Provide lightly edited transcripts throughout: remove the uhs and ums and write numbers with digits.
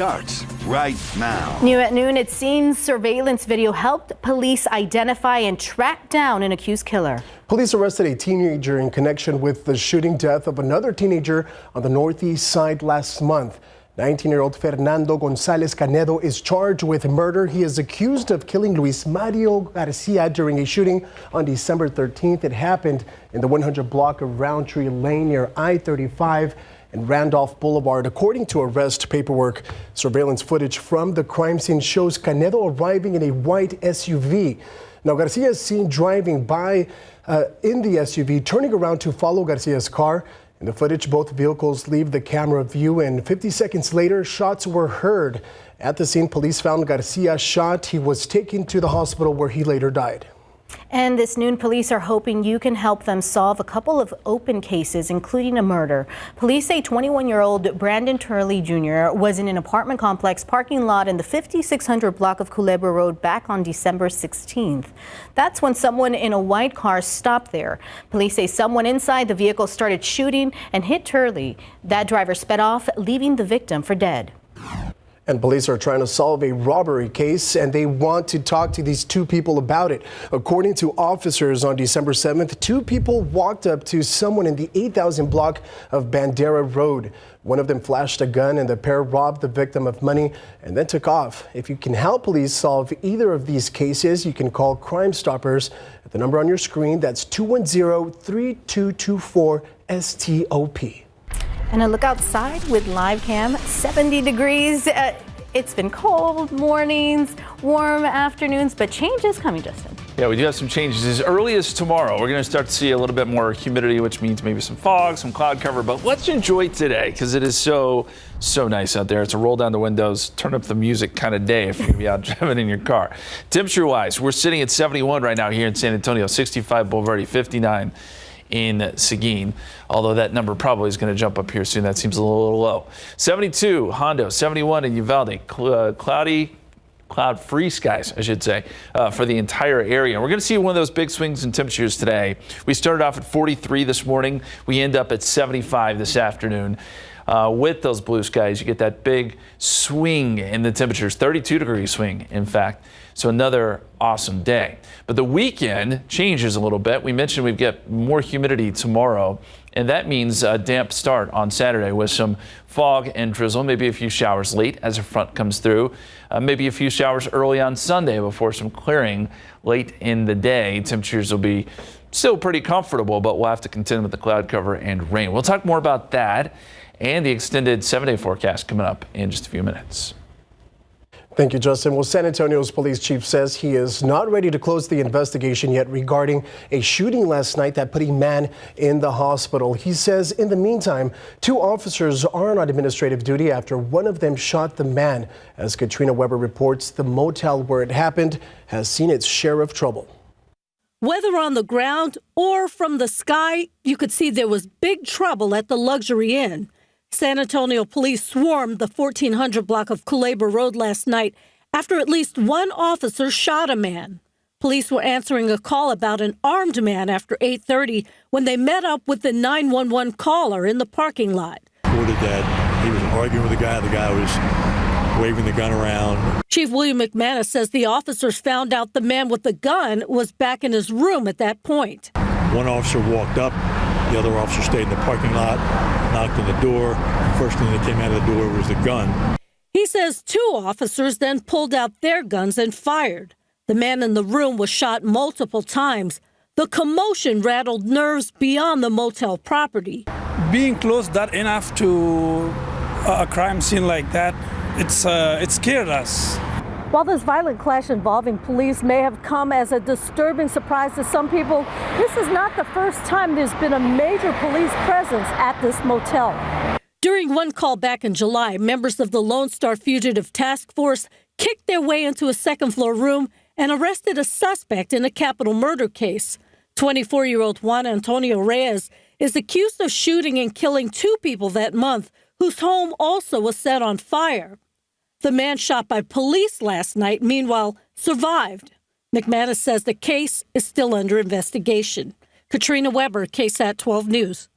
starts right now. New at noon, it seems surveillance video helped police identify and track down an accused killer. Police arrested a teenager in connection with the shooting death of another teenager on the northeast side last month. 19-year-old Fernando Gonzalez Canedo is charged with murder. He is accused of killing Luis Mario Garcia during a shooting on December 13th. It happened in the 100 block of Roundtree Lane near I-35 and Randolph Boulevard. According to arrest paperwork, surveillance footage from the crime scene shows Canedo arriving in a white SUV. Now, Garcia is seen driving by in the SUV, turning around to follow Garcia's car. In the footage, both vehicles leave the camera view, and 50 seconds later, shots were heard. At the scene, police found Garcia shot. He was taken to the hospital where he later died. And this noon, police are hoping you can help them solve a couple of open cases, including a murder. Police say 21-year-old Brandon Turley Jr. was in an apartment complex parking lot in the 5600 block of Culebra Road back on December 16th. That's when someone in a white car stopped there. Police say someone inside the vehicle started shooting and hit Turley. That driver sped off, leaving the victim for dead. And police are trying to solve a robbery case, and they want to talk to these two people about it. According to officers, on December 7th, two people walked up to someone in the 8000 block of Bandera Road. One of them flashed a gun, and the pair robbed the victim of money and then took off. If you can help police solve either of these cases, you can call Crime Stoppers at the number on your screen. That's 210-3224-STOP. And a look outside with live cam, 70 degrees. It's been cold mornings, warm afternoons, but change is coming, Justin. Yeah, we do have some changes. As early as tomorrow, we're going to start to see a little bit more humidity, which means maybe some fog, some cloud cover. But let's enjoy today because it is so nice out there. It's a roll down the windows, turn up the music kind of day if you're going to be out driving in your car. Temperature-wise, we're sitting at 71 right now here in San Antonio, 65 Boulevardy, 59 in Seguin, although that number probably is going to jump up here soon. That seems a little low. 72 Hondo, 71 in Uvalde, cloud-free skies, I should say, for the entire area. We're going to see one of those big swings in temperatures today. We started off at 43 this morning. We end up at 75 this afternoon. With those blue skies, you get that big swing in the temperatures, 32-degree swing, in fact. So another awesome day. But the weekend changes a little bit. We mentioned we get more humidity tomorrow, and that means a damp start on Saturday with some fog and drizzle, maybe a few showers late as a front comes through, maybe a few showers early on Sunday before some clearing late in the day. Temperatures will be still pretty comfortable, but we'll have to contend with the cloud cover and rain. We'll talk more about that and the extended 7-day forecast coming up in just a few minutes. Thank you, Justin. Well, San Antonio's police chief says he is not ready to close the investigation yet regarding a shooting last night that put a man in the hospital. He says in the meantime, two officers are on administrative duty after one of them shot the man. As Katrina Weber reports, the motel where it happened has seen its share of trouble. Whether on the ground or from the sky, you could see there was big trouble at the luxury inn. San Antonio police swarmed the 1400 block of Culebra Road last night after at least one officer shot a man. Police were answering a call about an armed man after 8:30 when they met up with the 911 caller in the parking lot. Reported that he was arguing with the guy was waving the gun around. Chief William McManus says the officers found out the man with the gun was back in his room at that point. One officer walked up, the other officer stayed in the parking lot, knocked on the door. The first thing that came out of the door was the gun. He says two officers then pulled out their guns and fired. The man in the room was shot multiple times. The commotion rattled nerves beyond the motel property. Being close that enough to a crime scene like that, it scared us. While this violent clash involving police may have come as a disturbing surprise to some people, this is not the first time there's been a major police presence at this motel. During one call back in July, members of the Lone Star Fugitive Task Force kicked their way into a second-floor room and arrested a suspect in a capital murder case. 24-year-old Juan Antonio Reyes is accused of shooting and killing two people that month, whose home also was set on fire. The man shot by police last night, meanwhile, survived. McManus says the case is still under investigation. Katrina Weber, KSAT 12 News.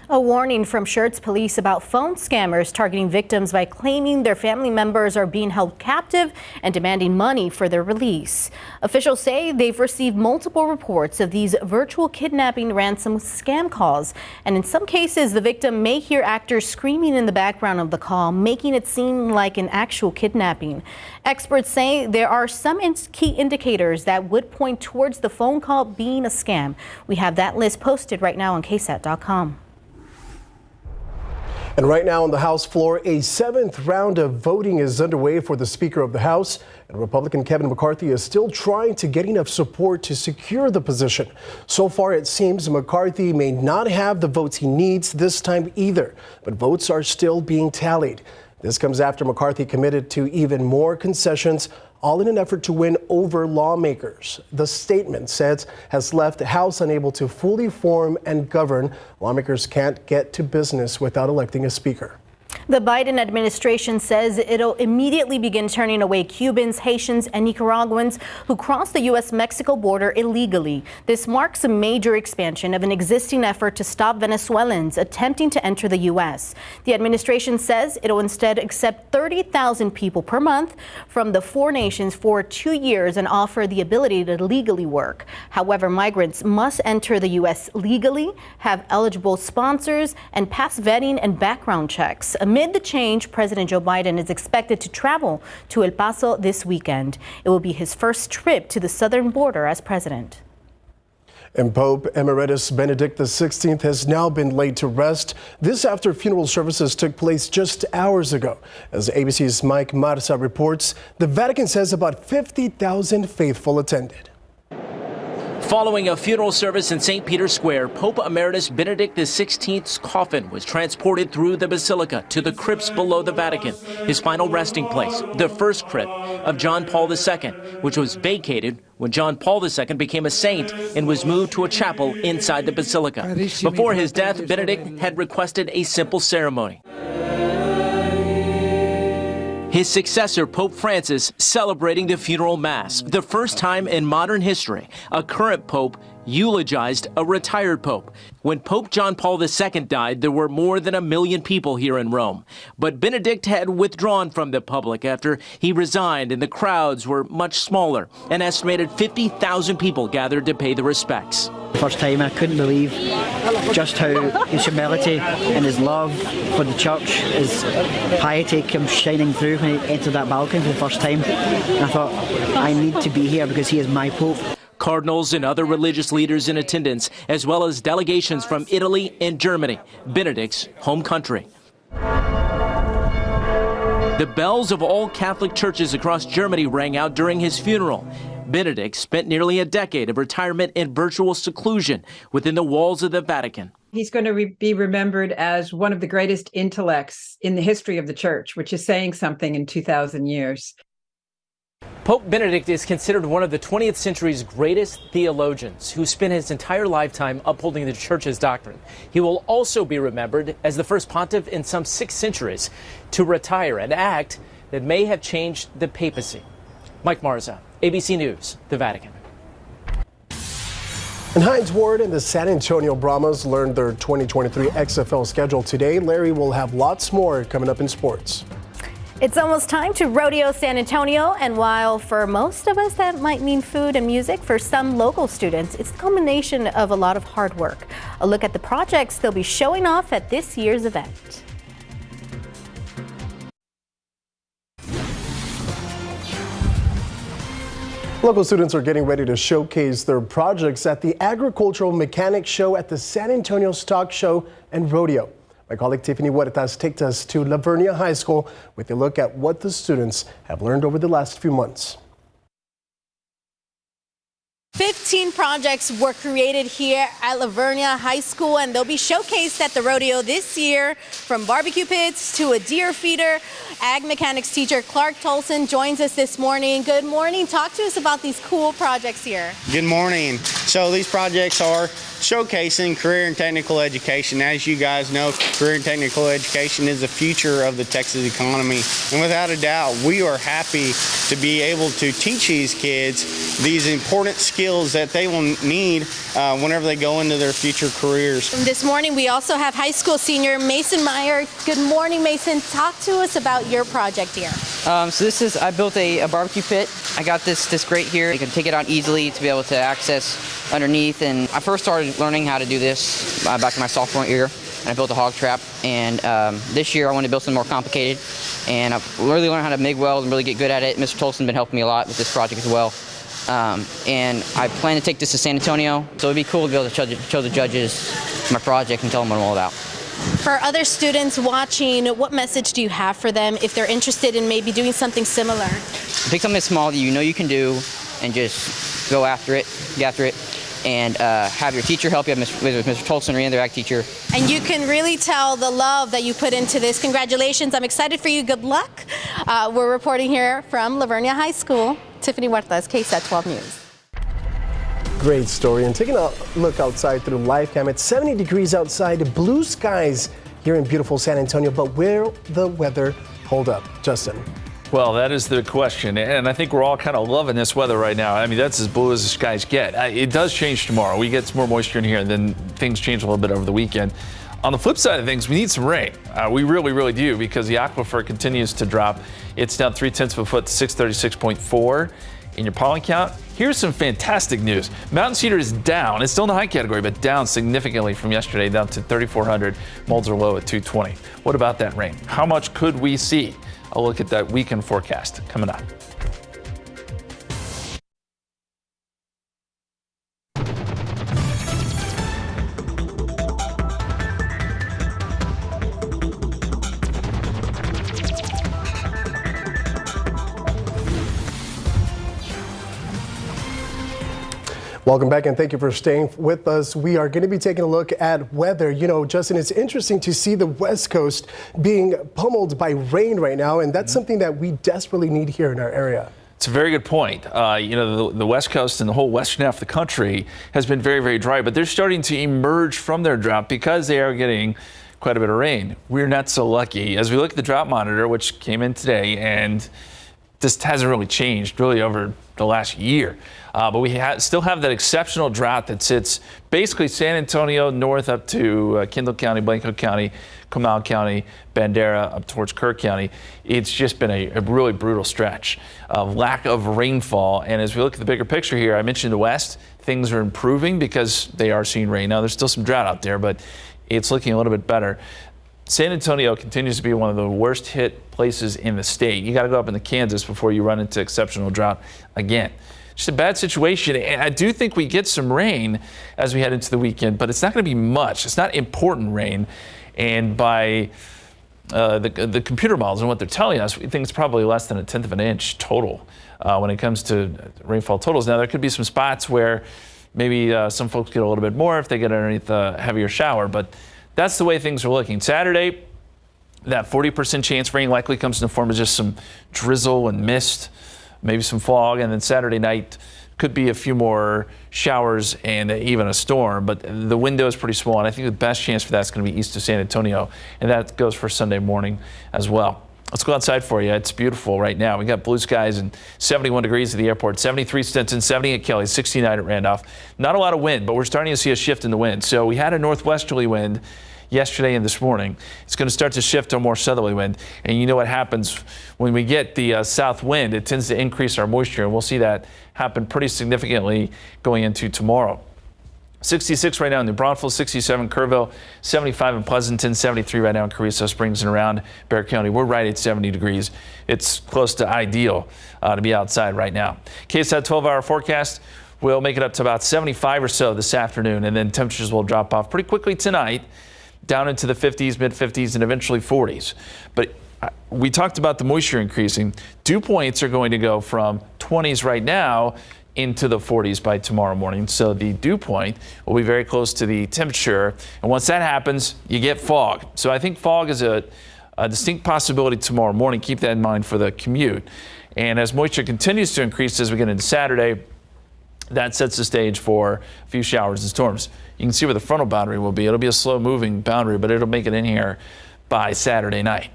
A warning from Schertz police about phone scammers targeting victims by claiming their family members are being held captive and demanding money for their release. Officials say they've received multiple reports of these virtual kidnapping ransom scam calls. And in some cases, the victim may hear actors screaming in the background of the call, making it seem like an actual kidnapping. Experts say there are some key indicators that would point towards the phone call being a scam. We have that list posted right now on KSAT12. And right now on the House floor, a 7th round of voting is underway for the Speaker of the House. And Republican Kevin McCarthy is still trying to get enough support to secure the position. So far, it seems McCarthy may not have the votes he needs this time either, but votes are still being tallied. This comes after McCarthy committed to even more concessions, all in an effort to win over lawmakers. The statement says has left the House unable to fully form and govern. Lawmakers can't get to business without electing a speaker. The Biden administration says it'll immediately begin turning away Cubans, Haitians, and Nicaraguans who cross the U.S.-Mexico border illegally. This marks a major expansion of an existing effort to stop Venezuelans attempting to enter the U.S. The administration says it'll instead accept 30,000 people per month from the 4 nations for 2 years and offer the ability to legally work. However, migrants must enter the U.S. legally, have eligible sponsors, and pass vetting and background checks. Amid the change, President Joe Biden is expected to travel to El Paso this weekend. It will be his first trip to the southern border as president. And Pope Emeritus Benedict XVI has now been laid to rest. This after funeral services took place just hours ago. As ABC's Mike Marza reports, the Vatican says about 50,000 faithful attended. Following a funeral service in St. Peter's Square, Pope Emeritus Benedict XVI's coffin was transported through the basilica to the crypts below the Vatican, his final resting place, the first crypt of John Paul II, which was vacated when John Paul II became a saint and was moved to a chapel inside the basilica. Before his death, Benedict had requested a simple ceremony. His successor, Pope Francis, celebrating the funeral mass. The first time in modern history, a current pope eulogized a retired pope. When Pope John Paul II died, there were more than 1 million people here in Rome. But Benedict had withdrawn from the public after he resigned, and the crowds were much smaller. An estimated 50,000 people gathered to pay the respects. First time I couldn't believe just how his humility and his love for the church, his piety came shining through when he entered that balcony for the first time. And I thought, I need to be here because he is my Pope. Cardinals and other religious leaders in attendance, as well as delegations from Italy and Germany, Benedict's home country. The bells of all Catholic churches across Germany rang out during his funeral. Benedict spent nearly a decade of retirement in virtual seclusion within the walls of the Vatican. He's going to be remembered as one of the greatest intellects in the history of the church, which is saying something in 2,000 years. Pope Benedict is considered one of the 20th century's greatest theologians who spent his entire lifetime upholding the church's doctrine. He will also be remembered as the first pontiff in some 6 centuries to retire, an act that may have changed the papacy. Mike Marza, ABC News, the Vatican. And Hines Ward and the San Antonio Brahmas learned their 2023 XFL schedule today. Larry will have lots more coming up in sports. It's almost time to Rodeo San Antonio, and while for most of us that might mean food and music, for some local students, it's the culmination of a lot of hard work. A look at the projects they'll be showing off at this year's event. Local students are getting ready to showcase their projects at the Agricultural Mechanics Show at the San Antonio Stock Show and Rodeo. My colleague Tiffany Huertas takes us to Lavernia High School with a look at what the students have learned over the last few months. 15 projects were created here at Lavernia High School, and they'll be showcased at the rodeo this year. From barbecue pits to a deer feeder, Ag Mechanics teacher Clark Tolson joins us this morning. Good morning. Talk to us about these cool projects here. Good morning. So these projects are showcasing career and technical education. As you guys know, career and technical education is the future of the Texas economy. And without a doubt, we are happy to be able to teach these kids these important skills that they will need whenever they go into their future careers. This morning, we also have high school senior Mason Meyer. Good morning, Mason. Talk to us about your project here. So I built a barbecue pit. I got this grate here. You can take it out easily to be able to access underneath. And I first started learning how to do this back in my sophomore year. And I built a hog trap. And this year I wanted to build something more complicated. And I've really learned how to MIG weld and really get good at it. Mr. Tolson's been helping me a lot with this project as well. And I plan to take this to San Antonio. So it'd be cool to be able to show the judges my project and tell them what I'm all about. For other students watching, what message do you have for them if they're interested in maybe doing something similar? Pick something small that you know you can do and just go after it, get after it, and have your teacher help you, with Mr. Tolson or any other ag teacher. And you can really tell the love that you put into this. Congratulations. I'm excited for you. Good luck. We're reporting here from Lavernia High School. Tiffany Huertas, KSAT12 News. Great story. And taking a look outside through live cam, it's 70 degrees outside, blue skies here in beautiful San Antonio, but will the weather hold up? Justin. Well, that is the question, and I think we're all kind of loving this weather right now. I mean, that's as blue as the skies get. It does change tomorrow. We get some more moisture in here, and then things change a little bit over the weekend. On the flip side of things, we need some rain. We really, really do, because the aquifer continues to drop. It's down 0.3 of a foot to 636.4 in your pollen count. Here's some fantastic news. Mountain cedar is down. It's still in the high category, but down significantly from yesterday, down to 3,400. Molds are low at 220. What about that rain? How much could we see? A look at that weekend forecast coming up. Welcome back, and thank you for staying with us. We are going to be taking a look at weather. You know, Justin, it's interesting to see the West Coast being pummeled by rain right now, and that's something that we desperately need here in our area. It's a very good point. You know, the West Coast and the whole western half of the country has been very, very dry, but they're starting to emerge from their drought because they are getting quite a bit of rain. We're not so lucky. As we look at the drought monitor, which came in today, and this hasn't really changed really over the last year. But we still have that exceptional drought that sits basically San Antonio north up to Kendall County, Blanco County, Comal County, Bandera, up towards Kerr County. It's just been a really brutal stretch of lack of rainfall. And as we look at the bigger picture here, I mentioned the West, things are improving because they are seeing rain. Now, there's still some drought out there, but it's looking a little bit better. San Antonio continues to be one of the worst hit places in the state. You got to go up into Kansas before you run into exceptional drought again. Just a bad situation, and I do think we get some rain as we head into the weekend, but it's not going to be much. It's not important rain, and by the computer models and what they're telling us, we think it's probably less than 1/10 of an inch total when it comes to rainfall totals. Now, there could be some spots where maybe some folks get a little bit more if they get underneath a heavier shower, but that's the way things are looking. Saturday, that 40% chance rain likely comes in the form of just some drizzle and mist, maybe some fog, and then Saturday night could be a few more showers and even a storm, but the window is pretty small, and I think the best chance for that's going to be east of San Antonio, and that goes for Sunday morning as well. Let's go outside for you. It's beautiful right now. We got blue skies and 71 degrees at the airport, 73 Stinson, 70 at Kelly, 69 at Randolph. Not a lot of wind, but we're starting to see a shift in the wind. So we had a northwesterly wind yesterday and this morning. It's going to start to shift to a more southerly wind. And you know what happens when we get the south wind, it tends to increase our moisture, and we'll see that happen pretty significantly going into tomorrow. 66 right now in New Braunfels, 67 Kerrville, 75 in Pleasanton, 73 right now in Carrizo Springs and around Bexar County. We're right at 70 degrees. It's close to ideal to be outside right now. KSAT 12-hour forecast will make it up to about 75 or so this afternoon, and then temperatures will drop off pretty quickly tonight, down into the 50s, mid-50s, and eventually 40s. But we talked about the moisture increasing. Dew points are going to go from 20s right now into the 40s by tomorrow morning. So the dew point will be very close to the temperature. And once that happens, you get fog. So I think fog is a distinct possibility tomorrow morning. Keep that in mind for the commute. And as moisture continues to increase as we get into Saturday, That sets the stage for a few showers and storms. You can see where the frontal boundary will be. It'll be a slow moving boundary, but it'll make it in here by Saturday night.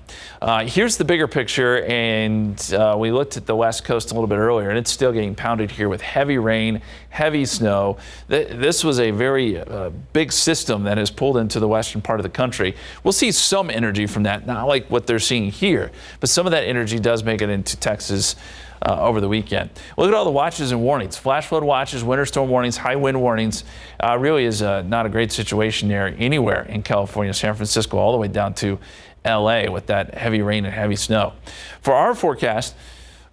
Here's the bigger picture, and we looked at the West Coast a little bit earlier, and it's still getting pounded here with heavy rain, heavy snow. This was a very big system that has pulled into the western part of the country. We'll see some energy from that, not like what they're seeing here, but some of that energy does make it into Texas over the weekend. Look at all the watches and warnings. Flash flood watches, winter storm warnings, high wind warnings. Really is not a great situation there anywhere in California, San Francisco, all the way down to LA with that heavy rain and heavy snow. For our forecast,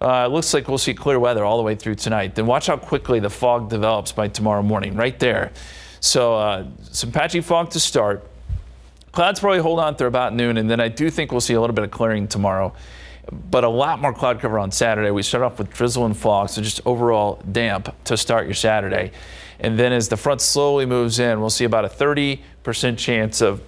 it looks like we'll see clear weather all the way through tonight. Then watch how quickly the fog develops by tomorrow morning, right there. So some patchy fog to start. Clouds probably hold on through about noon, and then I do think we'll see a little bit of clearing tomorrow, but a lot more cloud cover on Saturday. We start off with drizzle and fog, so just overall damp to start your Saturday. And then as the front slowly moves in, we'll see about a 30% chance of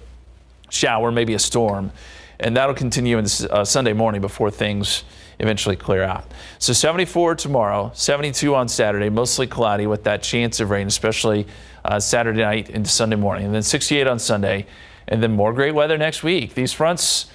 shower, maybe a storm. And that'll continue in Sunday morning before things eventually clear out. So 74 tomorrow, 72 on Saturday, mostly cloudy with that chance of rain, especially Saturday night into Sunday morning. And then 68 on Sunday, and then more great weather next week. These fronts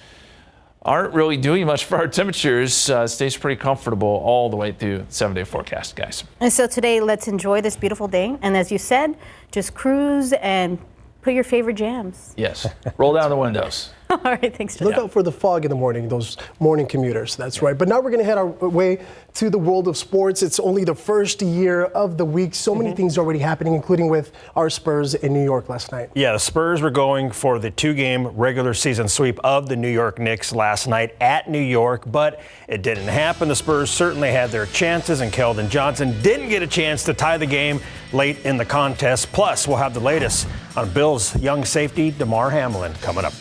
aren't really doing much for our temperatures. Stays pretty comfortable all the way through the 7-day forecast, guys. And so today, let's enjoy this beautiful day. And as you said, just cruise and put your favorite jams. Yes. Roll down the windows. All right, thanks, John. Look out for the fog in the morning, those morning commuters. That's right. But now we're going to head our way to the world of sports. It's only the first year of the week. So many things already happening, including with our Spurs in New York last night. Yeah, the Spurs were going for the 2-game regular season sweep of the New York Knicks last night at New York, but it didn't happen. The Spurs certainly had their chances, and Keldon Johnson didn't get a chance to tie the game late in the contest. Plus, we'll have the latest on Bills' young safety, Damar Hamlin, coming up.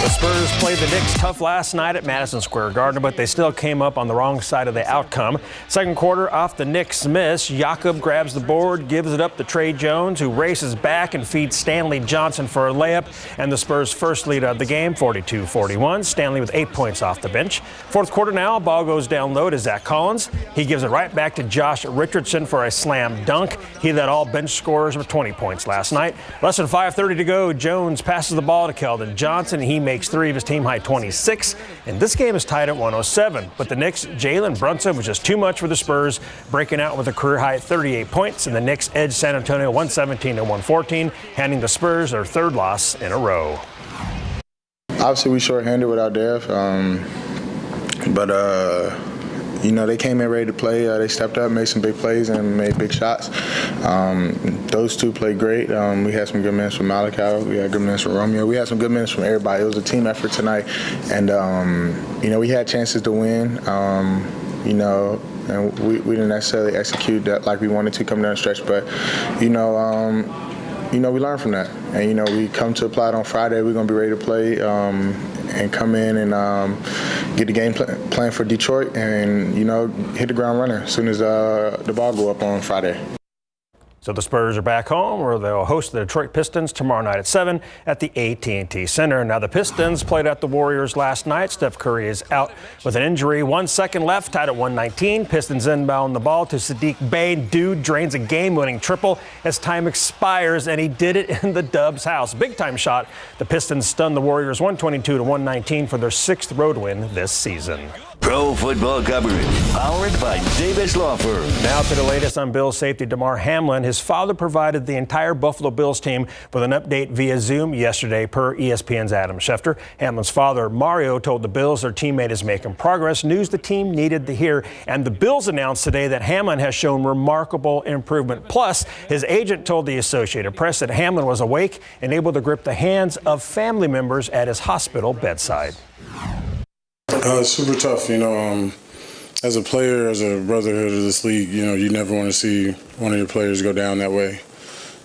The Spurs played the Knicks tough last night at Madison Square Garden, but they still came up on the wrong side of the outcome. Second quarter, off the Knicks' miss, Jakob grabs the board, gives it up to Trey Jones, who races back and feeds Stanley Johnson for a layup, and the Spurs' first lead of the game, 42-41. Stanley with 8 points off the bench. Fourth quarter now, ball goes down low to Zach Collins. He gives it right back to Josh Richardson for a slam dunk. He led all bench scorers with 20 points last night. Less than 5:30 to go, Jones passes the ball to Keldon Johnson. He makes 3 of his team-high 26, and this game is tied at 107. But the Knicks' Jalen Brunson was just too much for the Spurs, breaking out with a career-high 38 points, and the Knicks edged San Antonio 117-114, handing the Spurs their third loss in a row. Obviously, we shorthanded without Dev, but you know, they came in ready to play. They stepped up, made some big plays, and made big shots. Those two played great. We had some good minutes from Malachi. We had good minutes from Romeo. We had some good minutes from everybody. It was a team effort tonight. And, you know, we had chances to win, you know, and we didn't necessarily execute that like we wanted to come down the stretch. But, you know, we learned from that. And, you know, we come to apply it on Friday. We're going to be ready to play and come in and get the game plan for Detroit and, you know, hit the ground running as soon as the ball go up on Friday. So the Spurs are back home, where they'll host the Detroit Pistons tomorrow night at 7 at the AT&T Center. Now, the Pistons played at the Warriors last night. Steph Curry is out with an injury. 1 second left, tied at 119. Pistons inbound the ball to Sadiq Bey. Dude drains a game-winning triple as time expires, and he did it in the Dubs' house. Big-time shot. The Pistons stunned the Warriors 122-119 for their 6th road win this season. Pro football coverage, powered by Davis Law Firm. Now to the latest on Bills safety Damar Hamlin. His father provided the entire Buffalo Bills team with an update via Zoom yesterday, per ESPN's Adam Schefter. Hamlin's father, Mario, told the Bills their teammate is making progress, news the team needed to hear. And the Bills announced today that Hamlin has shown remarkable improvement. Plus, his agent told the Associated Press that Hamlin was awake and able to grip the hands of family members at his hospital bedside. It's super tough, you know. As a player, as a brotherhood of this league, you know, you never want to see one of your players go down that way.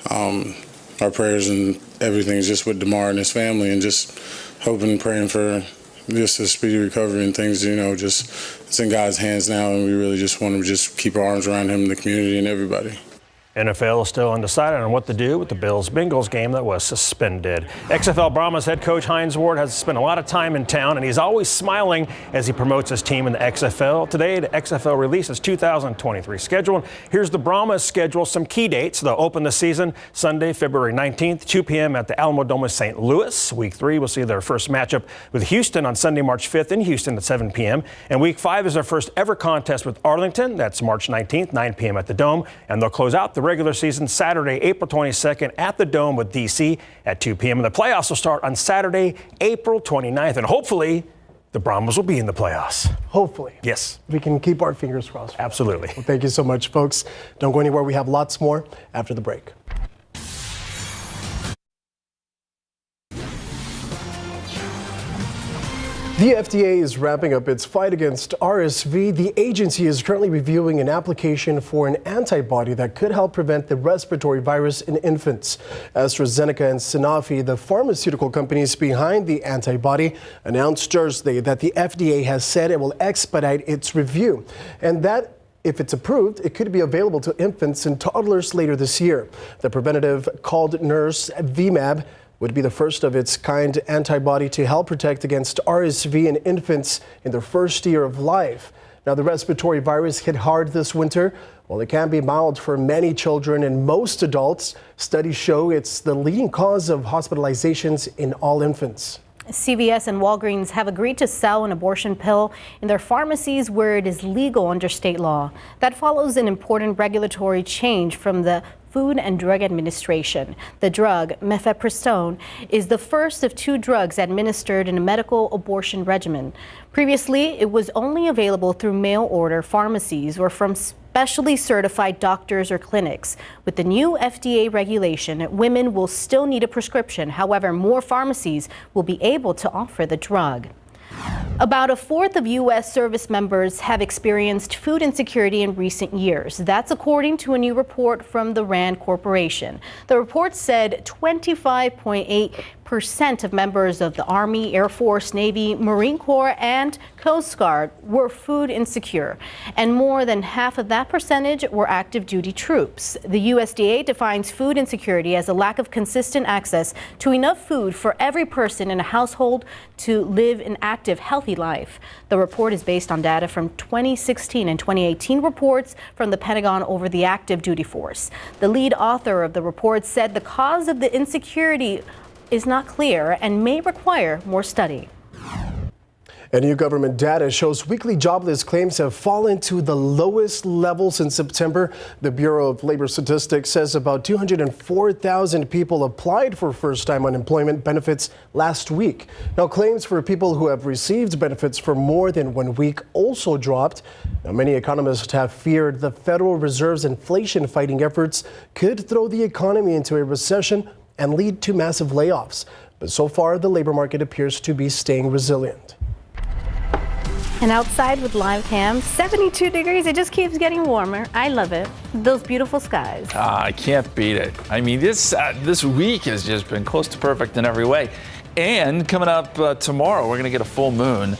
Our prayers and everything is just with Damar and his family, and just hoping and praying for just a speedy recovery and things, you know, just it's in God's hands now, and we really just want to just keep our arms around him, the community, and everybody. NFL is still undecided on what to do with the Bills-Bengals game that was suspended. XFL Brahmas head coach Hines Ward has spent a lot of time in town, and he's always smiling as he promotes his team in the XFL. Today, the XFL releases 2023 schedule. And here's the Brahmas schedule, some key dates. They'll open the season Sunday, February 19th, 2 p.m. at the Alamodome St. Louis. Week 3 will see their first matchup with Houston on Sunday, March 5th in Houston at 7 p.m. And Week 5 is their first ever contest with Arlington. That's March 19th, 9 p.m. at the Dome. And they'll close out the regular season Saturday, April 22nd at the Dome with DC at 2 p.m. And the playoffs will start on Saturday, April 29th. And hopefully, the Brahmas will be in the playoffs. Hopefully. Yes. We can keep our fingers crossed. Absolutely. Well, thank you so much, folks. Don't go anywhere. We have lots more after the break. The FDA is ramping up its fight against RSV. The agency is currently reviewing an application for an antibody that could help prevent the respiratory virus in infants. AstraZeneca and Sanofi, the pharmaceutical companies behind the antibody, announced Thursday that the FDA has said it will expedite its review, and that if it's approved, it could be available to infants and toddlers later this year. The preventative, called Nurse VMAB, would be the first of its kind antibody to help protect against RSV in infants in their first year of life. Now, the respiratory virus hit hard this winter. While it can be mild for many children and most adults, studies show it's the leading cause of hospitalizations in all infants. CVS and Walgreens have agreed to sell an abortion pill in their pharmacies where it is legal under state law. That follows an important regulatory change from the Food and Drug Administration. The drug, mifepristone, is the first of 2 drugs administered in a medical abortion regimen. Previously, it was only available through mail order pharmacies or from specially certified doctors or clinics. With the new FDA regulation, women will still need a prescription. However, more pharmacies will be able to offer the drug. About a fourth of U.S. service members have experienced food insecurity in recent years. That's according to a new report from the RAND Corporation. The report said 25.8% of members of the Army, Air Force, Navy, Marine Corps, and Coast Guard were food insecure, and more than half of that percentage were active duty troops. The USDA defines food insecurity as a lack of consistent access to enough food for every person in a household to live an active, healthy life. The report is based on data from 2016 and 2018 reports from the Pentagon over the active duty force. The lead author of the report said the cause of the insecurity is not clear and may require more study. And new government data shows weekly jobless claims have fallen to the lowest levels in September. The Bureau of Labor Statistics says about 204,000 people applied for first-time unemployment benefits last week. Now, claims for people who have received benefits for more than 1 week also dropped. Now, many economists have feared the Federal Reserve's inflation-fighting efforts could throw the economy into a recession and lead to massive layoffs. But so far, the labor market appears to be staying resilient. And outside with live cam, 72 degrees. It just keeps getting warmer. I love it. Those beautiful skies. I can't beat it. I mean, this week has just been close to perfect in every way. And coming up tomorrow, we're going to get a full moon.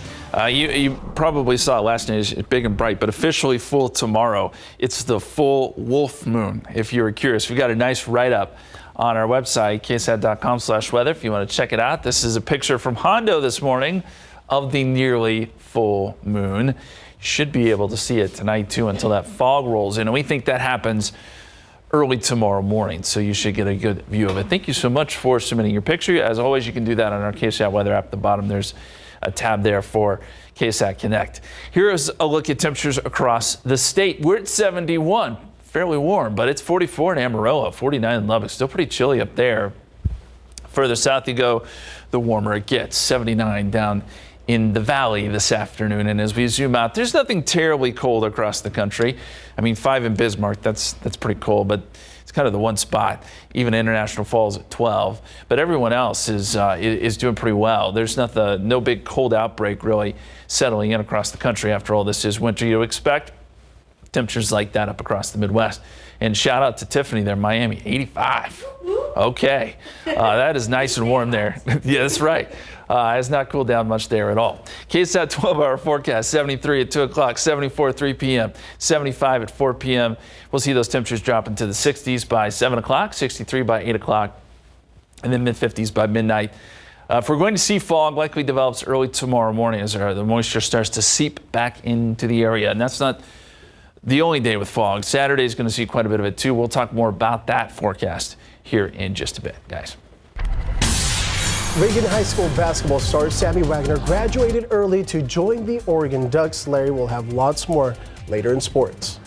You probably saw it last night. It's big and bright, but officially full tomorrow. It's the full wolf moon, if you were curious. We got a nice write-up on our website, KSAT12.com/weather, if you want to check it out. This is a picture from Hondo this morning of the nearly full moon. You should be able to see it tonight too until that fog rolls in, and we think that happens early tomorrow morning, so you should get a good view of it. Thank you so much for submitting your picture. As always, you can do that on our KSAT weather app. At the bottom there's a tab there for KSAT Connect. Here's a look at temperatures across the state. We're at 71, fairly warm, but it's 44 in Amarillo, 49 in Lubbock. Still pretty chilly up there. Further south you go, the warmer it gets. 79 down in the valley this afternoon. And as we zoom out, there's nothing terribly cold across the country. I mean, 5 in Bismarck, that's pretty cold, but it's kind of the one spot. Even International Falls at 12, but everyone else is doing pretty well. There's no big cold outbreak really settling in across the country. After all, this is winter. You expect temperatures like that up across the Midwest. And shout out to Tiffany there, Miami, 85. Okay, that is nice and warm there. Yeah, that's right. It has not cooled down much there at all. KSAT 12-hour forecast, 73 at 2 o'clock, 74 at 3 p.m., 75 at 4 p.m. We'll see those temperatures drop into the 60s by 7 o'clock, 63 by 8 o'clock, and then mid-50s by midnight. If we're going to see fog, likely develops early tomorrow morning as the moisture starts to seep back into the area. And that's not the only day with fog. Saturday is going to see quite a bit of it, too. We'll talk more about that forecast here in just a bit, guys. Reagan High School basketball star Sammy Wagner graduated early to join the Oregon Ducks. Larry will have lots more later in sports.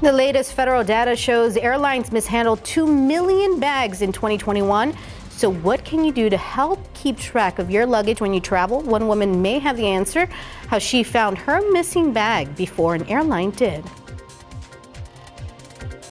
The latest federal data shows airlines mishandled 2 million bags in 2021. So what can you do to help keep track of your luggage when you travel? One woman may have the answer, how she found her missing bag before an airline did.